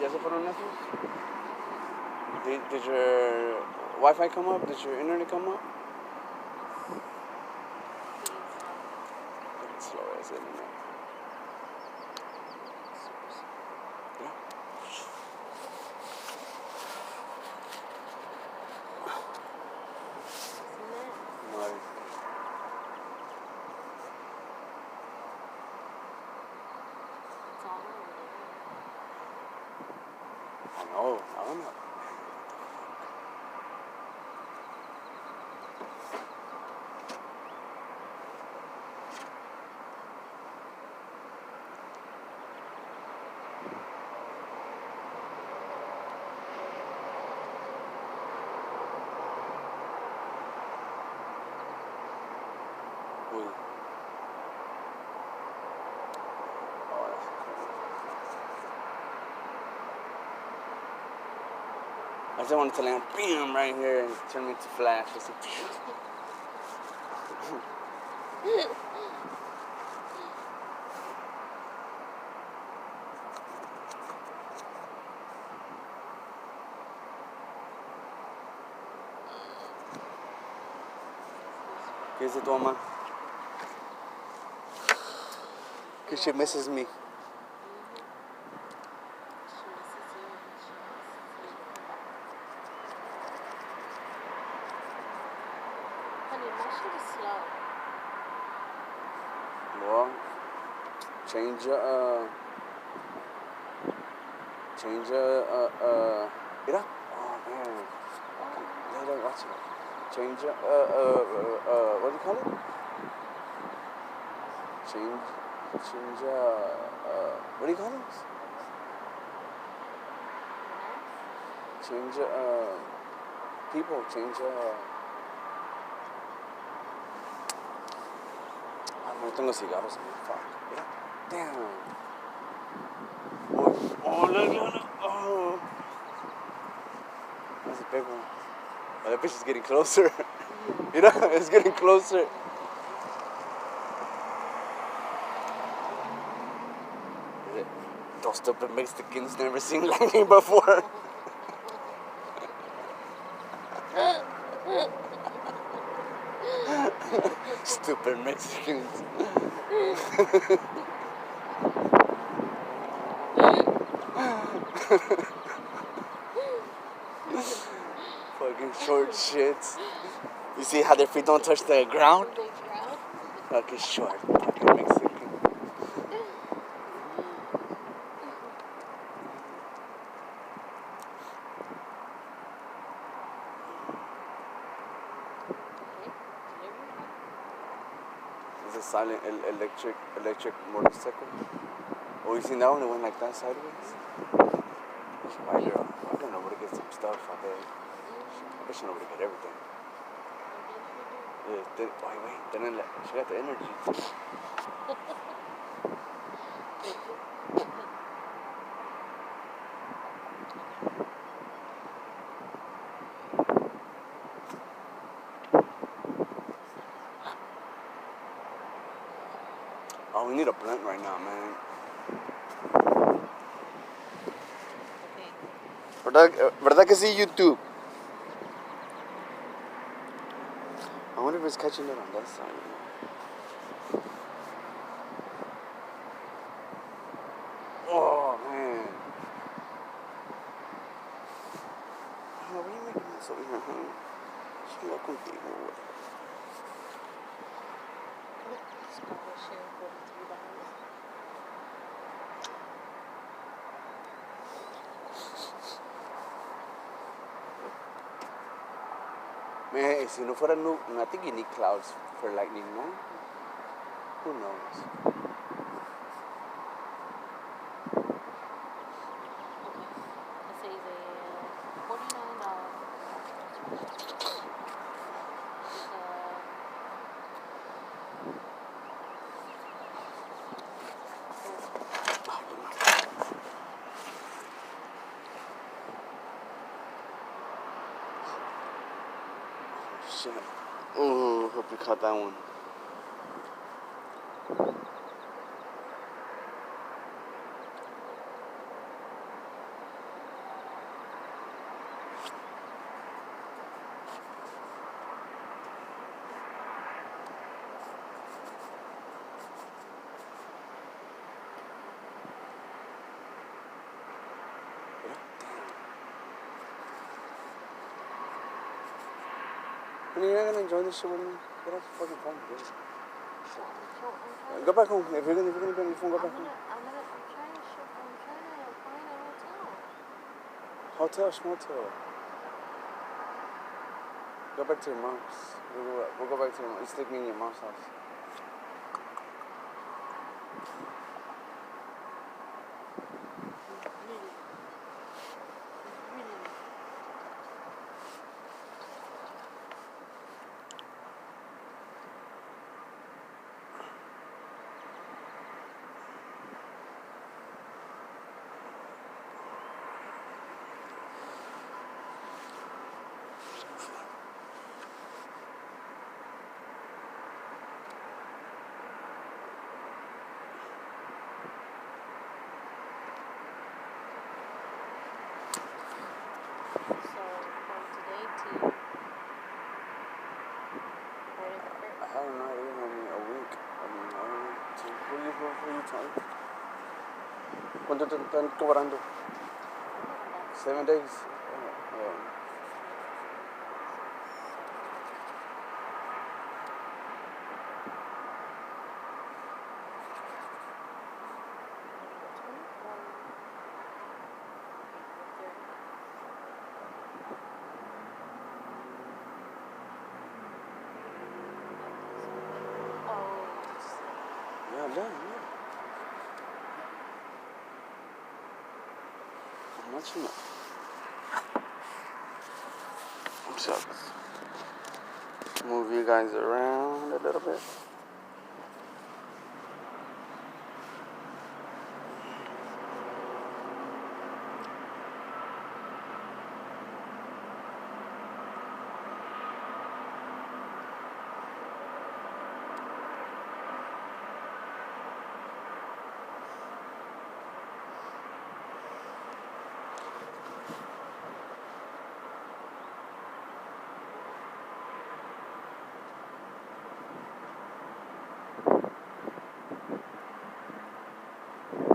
¿Ya se fueron esos? Did your Wi-Fi come up? Did your internet come up? It's slow as internet. Yeah. Madre. I know. I don't know. Uy. Oh, that's I just wanted to land bam right here and turn me into Flash. Just like, ¿Qué dice tu mamá? Que she misses me. Honey, my shit is slow. Well, change your mira. Oh man. Okay. Watch it. Change your what do you call it? Change what do you call it? Change people, change no tengo cigarros, man. Fuck. Yeah. Damn. Oh, look. Oh. That's a big one. Oh, that bitch is getting closer. You know, it's getting closer. Those stupid Mexicans never seen lightning before. Stupid Mexicans. Fucking short shits. You see how their feet don't touch the ground? Fucking short. Fucking Mexican. It's a silent electric motorcycle. Oh, you seen that one? It went like that sideways. Why girl? I don't know where to get some stuff. I bet she know where to get everything. Yeah, wait. She got the energy. Oh, we need a blunt right now, man. ¿Verdad que sí, YouTube? I wonder if it's catching it on that side. Oh, man. What are you making this over here, honey? She no contigo, güey. Man, si no fuera I think you need clouds for lightning, no? Who knows? Shit. Oh, hope you caught that one. When you're not gonna enjoy this shit with me, get off the fucking phone, dude. I'm Go back home. If you're gonna be on your phone, go back home. I'm trying to find a hotel. Hotel, schmotel. Go back to your mom's. We'll go back to your mom's. Let's take me in your mom's house. So from today to I don't know. I mean, a week. I mean, I don't know. Who are you telling? ¿Cuánto te están cobrando? 7 days. Yeah. How much you know? So, move you guys around a little bit.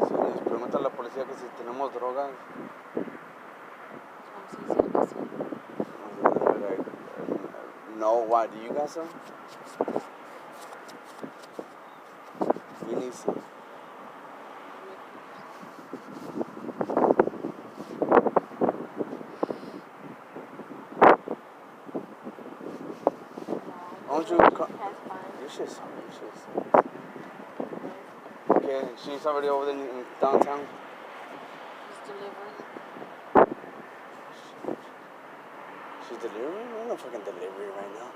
Si les pregunta a la policía que si tenemos drogas, no, why? Do you got some? We need some. Won't you come? Your shit's sorry. Okay, she's already over there in downtown. He's delivering. She's delivering? We're not fucking delivery right now.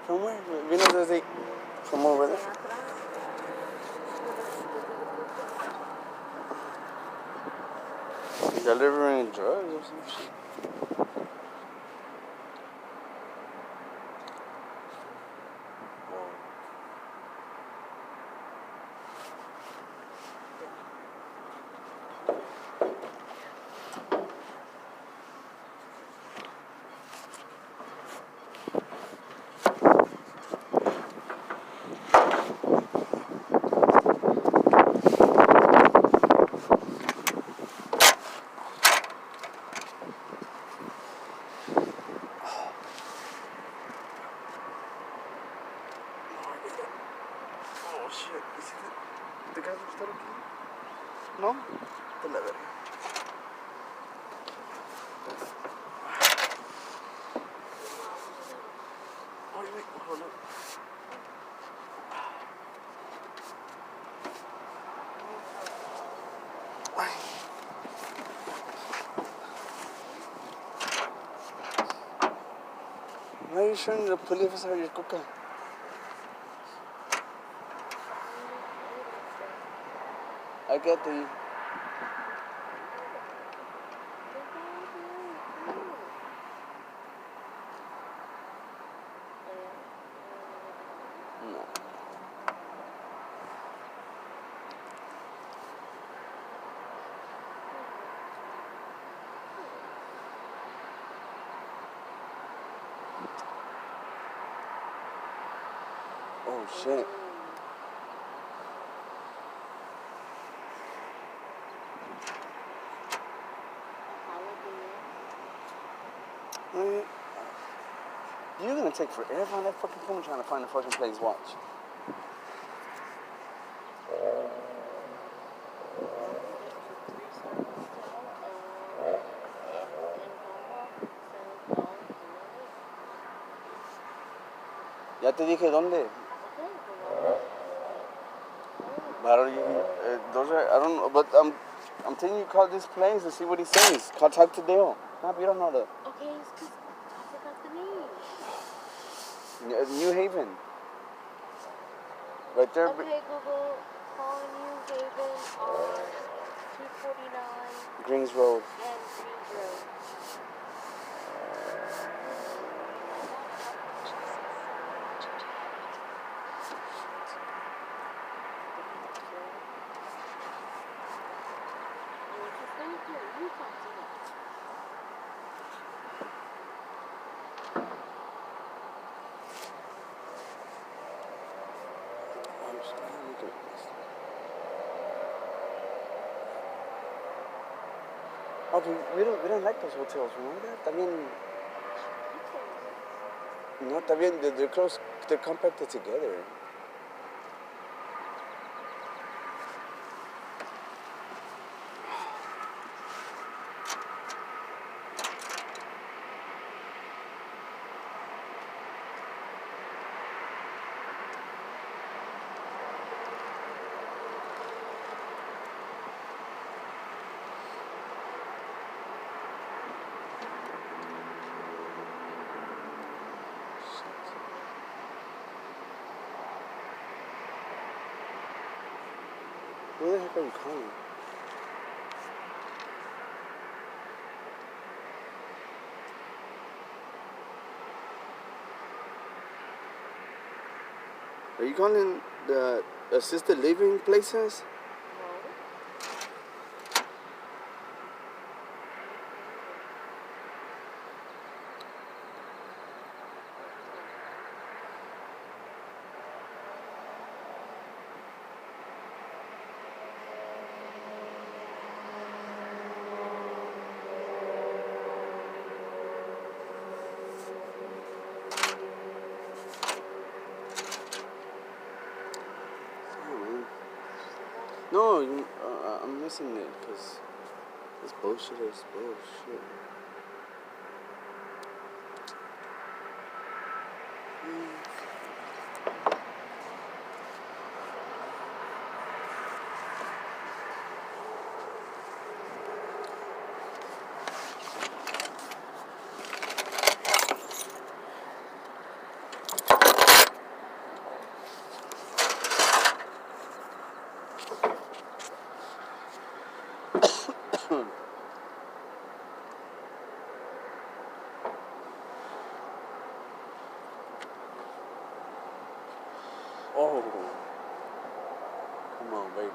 From where? We know there's from over there. Delivering drugs or some shit. Oh shit, is it the guy that started aquí? No? De la verga. Oh, wait, hold up. Why are you showing the police officer your coca? I get the... No. Oh shit. You're gonna take forever on that fucking phone trying to find the fucking place. Watch. Ya te dije dónde. But I don't, those are, I don't know, but I'm telling you, call this place and see what he says. Talk to Dale. No, you don't know the. Okay, it's because I forgot the name. New Haven. Right there. Okay, Google, call New Haven on 249 Greens Road. and Greens Road. You talk to him. Oh, we don't like those hotels, remember? También, no, también, they're close, they're compacted together. Who the heck are you calling? Are you calling the assisted living places? No, I'm missing it because this bullshit is bullshit. Oh, come on, baby.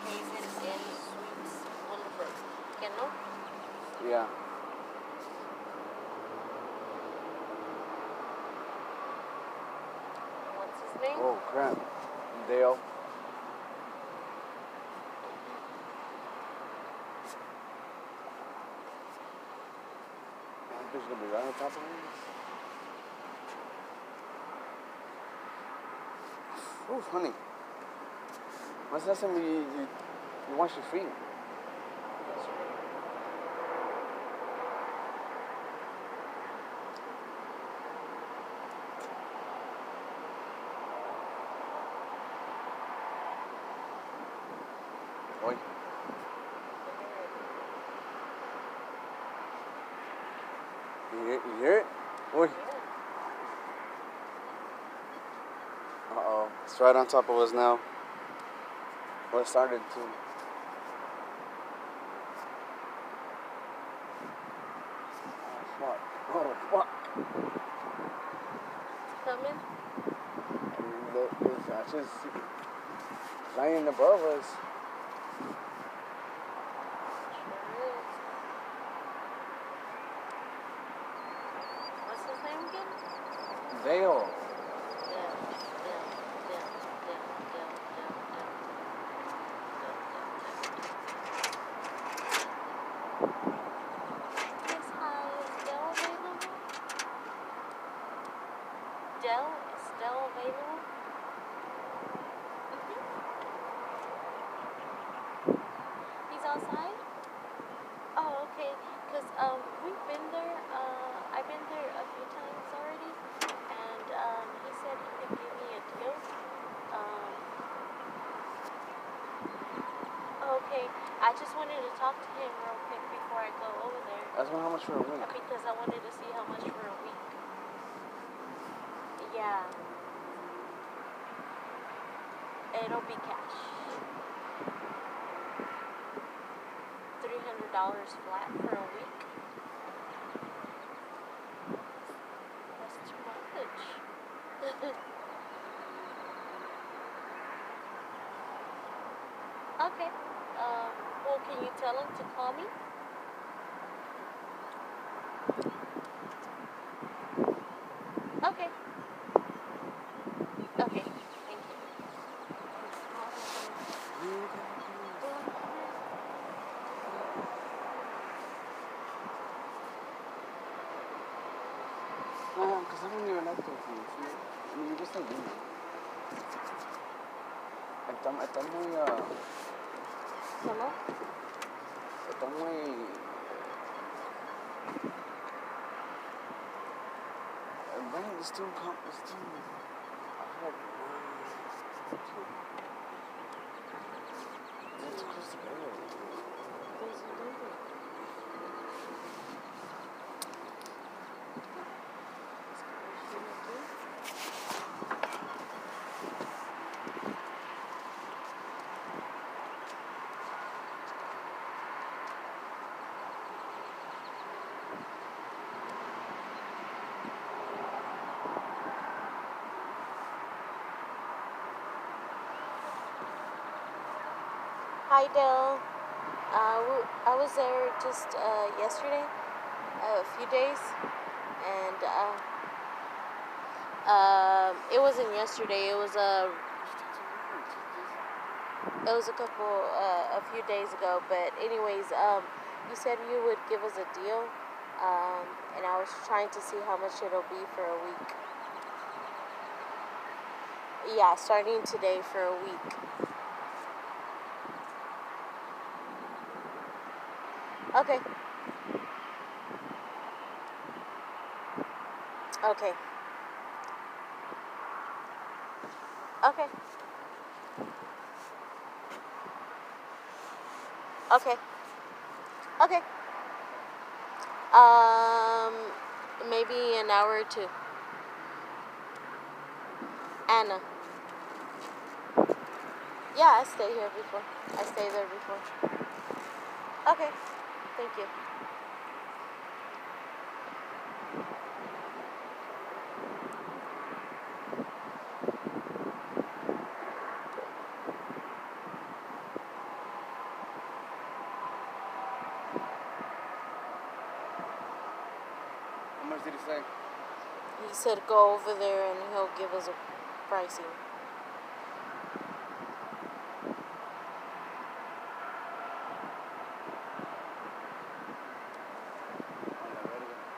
Haven Inn Suites Boulevard. ¿Que no? Yeah. What's his name? Oh, crap. Dale. This bitch gonna be right on top of me. Oh, honey. When's the last time you wash your feet? Oi. You hear it? Oi. Uh-oh. It's right on top of us now. Well, it started to. Oh, fuck. Oh, fuck. Coming? Look, I just lying above us. Sure is. Dale. Yes, hi. Is Dell available? Dell? Is Dell available? He's outside? Oh, okay. Because we've been there. I've been there a few times already. And he said he could give me a deal. Um, okay. I just wanted to talk to him real quick before I go over there. Ask him how much for a week. Because I wanted to see how much for a week. Yeah. It'll be cash. $300 flat for a week. That's too much. Okay. Well, can you tell him to call me? Okay. Okay. Thank you. No, because I don't even like those things. I mean, you just like doing it. Está muy, ¿Cómo? está muy, el brain is too, hard. They're too close together. Hi, Dell. I was there just yesterday, a few days, and it wasn't yesterday. It was a few days ago. But anyways, you said you would give us a deal, and I was trying to see how much it'll be for a week. Yeah, starting today for a week. Okay. Okay. Okay. Okay. Okay. Maybe an hour or two. Anna. Yeah, I stayed here before. I stayed there before. Okay. Thank you. How much did he say? He said go over there and he'll give us a pricing.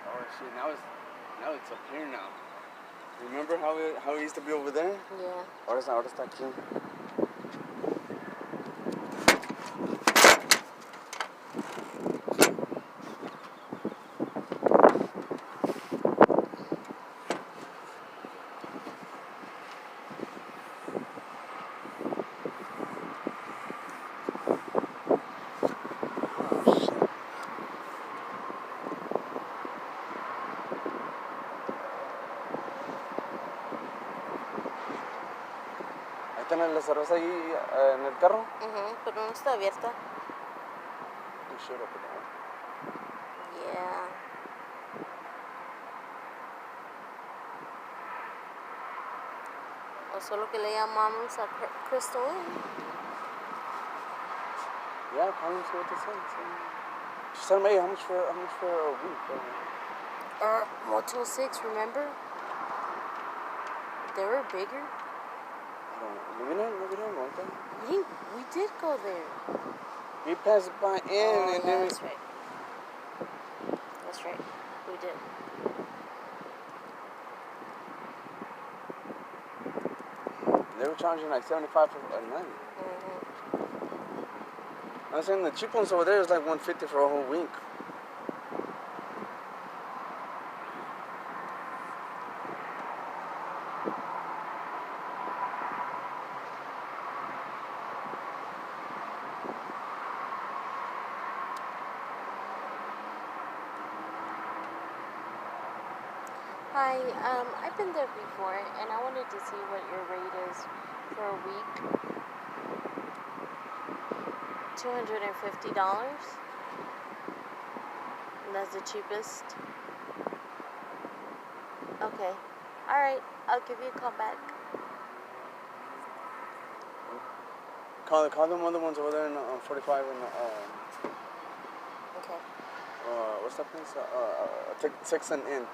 Oh shit! Now it's up here now. Remember how it used to be over there? Yeah. Ahora está aquí. ¿Está la cerveza ahí en el carro? Pero no está abierta. You should open it. Yeah. O solo que le llamamos a Crystal Inn. Yeah, call him, see what they say. Just tell him, hey, how much for a week? Motel 6, remember? They were bigger. I don't know. We never went there. We did go there. We passed by and then that's right. That's right. We did. They were charging like $75 for a night. I'm saying the cheap ones over there is like $150 for a whole week. Hi, I've been there before, and I wanted to see what your rate is for a week. $250. And that's the cheapest. Okay. All right. I'll give you a call back. Call them other ones over there in 45 and Okay. what's that place? Texan Inn.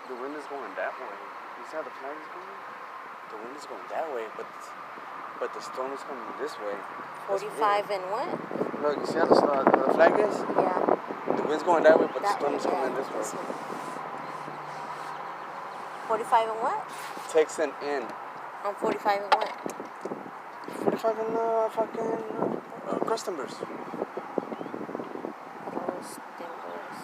The wind is going that way. You see how the flag is going? The wind is going that way, but the storm is coming this way. 45 and what? Look, you see how the flag is? Yeah. The wind's going that way, but That the storm way, is coming yeah, this way. 45 and what? Texan Inn. I'm 45 and what? 45 and fucking crust timbers. Those timbers.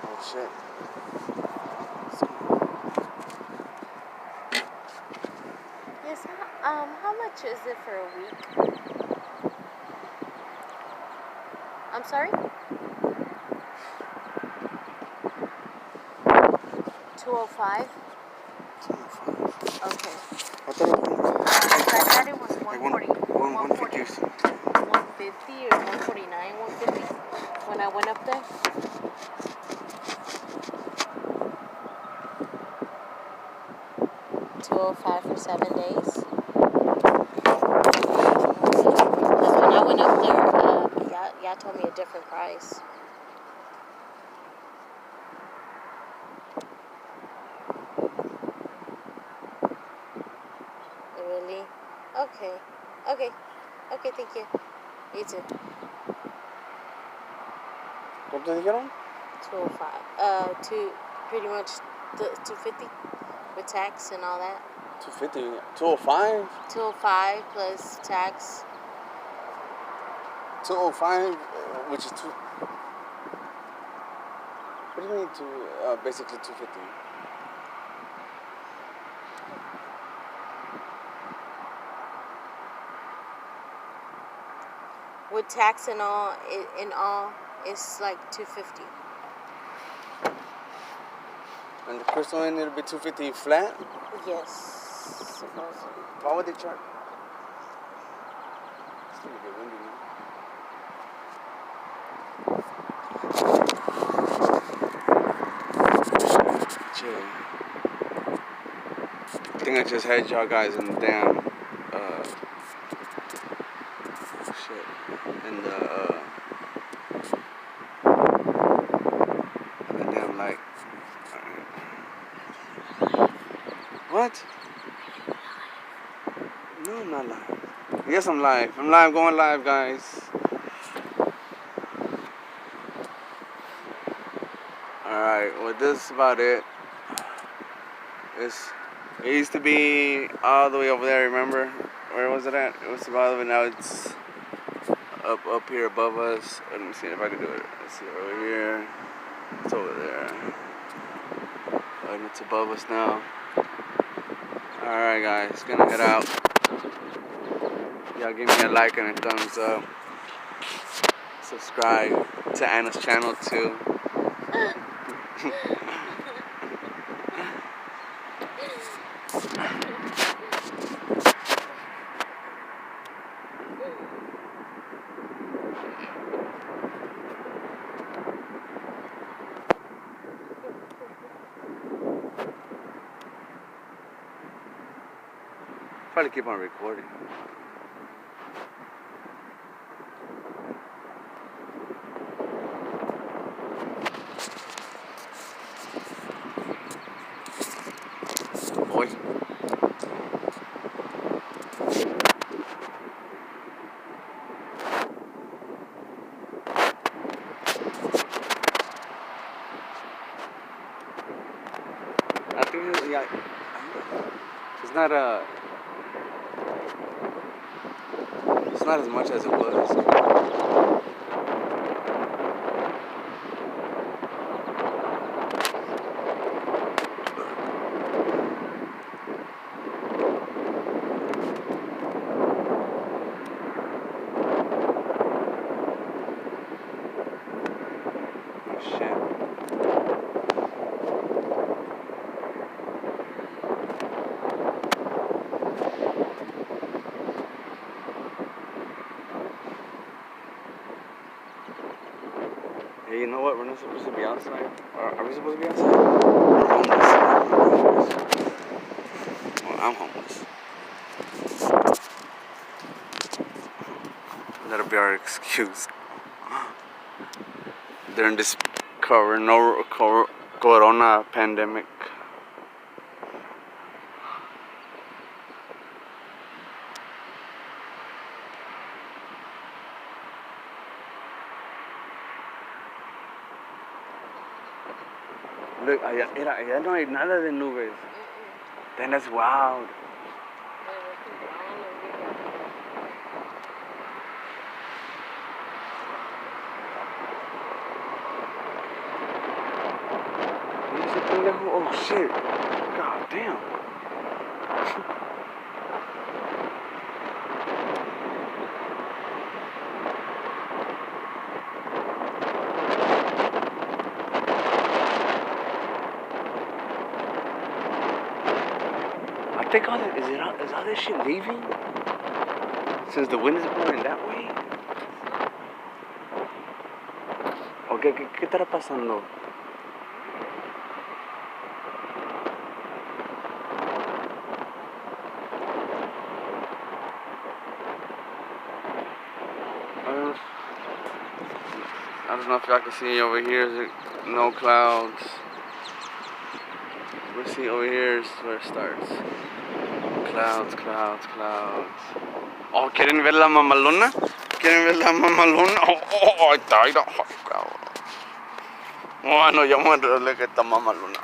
Oh shit. Yes, how much is it for a week? I'm sorry? 205? 205. Okay. I thought it was like 140. 150. 150 or 149, 150 when I went up there. $205 for 7 days. Because when I went up there, y'all told me a different price. Really? Okay. Okay. Okay, thank you. You too. ¿Cuánto dijeron? 205. Pretty much 250 with tax and all that. 250. 205. 205 plus tax. 205, which is two. What do you mean basically 250? With tax and all, it's like 250. And the crystal Inn, it'll be 250 flat? Yes, supposedly. Why would they charge? It's gonna get windy now. Chill. I think I just had y'all guys in the damn shit. In the damn light. What? No, I'm not live. Yes, I'm live. I'm live, going live, guys. Alright, well, this is about it. It used to be all the way over there, remember? Where was it at? It was about over, now it's up here above us. Let me see if I can do it. Let's see, over here. It's over there. And it's above us now. Alright, guys, gonna head out. Y'all give me a like and a thumbs up. subscribe to Anna's channel too. Probably keep on recording. Boy. I think yeah, it's not it's not as much as it was. Oh shit. Hey, you know what? We're not supposed to be outside. Are we supposed to be outside? We're homeless. Well, I'm homeless. That'll be our excuse. During this corona pandemic. Look, allá no hay nada de nubes. Then that's wild. Oh shit. God damn. I think is all this shit leaving? Since the wind is blowing that way? Okay, ¿qué estará pasando? I don't know if y'all can see over here, there's no clouds. We'll see over here is where it starts. Clouds, clouds, clouds. Oh, ¿quieren ver la mamalona? ¿Quieren ver la mamalona? Oh, ahí está, ahí está. Bueno, ya vamos a darle que está mamalona.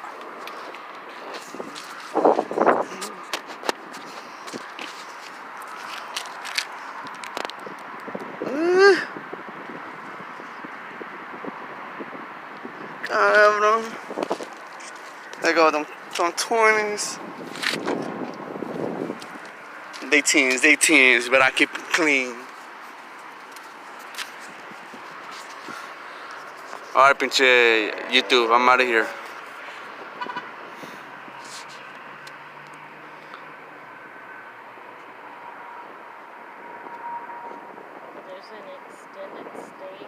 Cabrón. There go them 20s. They teens, but I keep it clean. Alright, pinche YouTube, I'm out of here. There's an extended stay.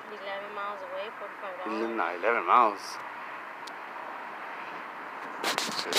11 miles away, $45. Nah, 11 miles. Shit,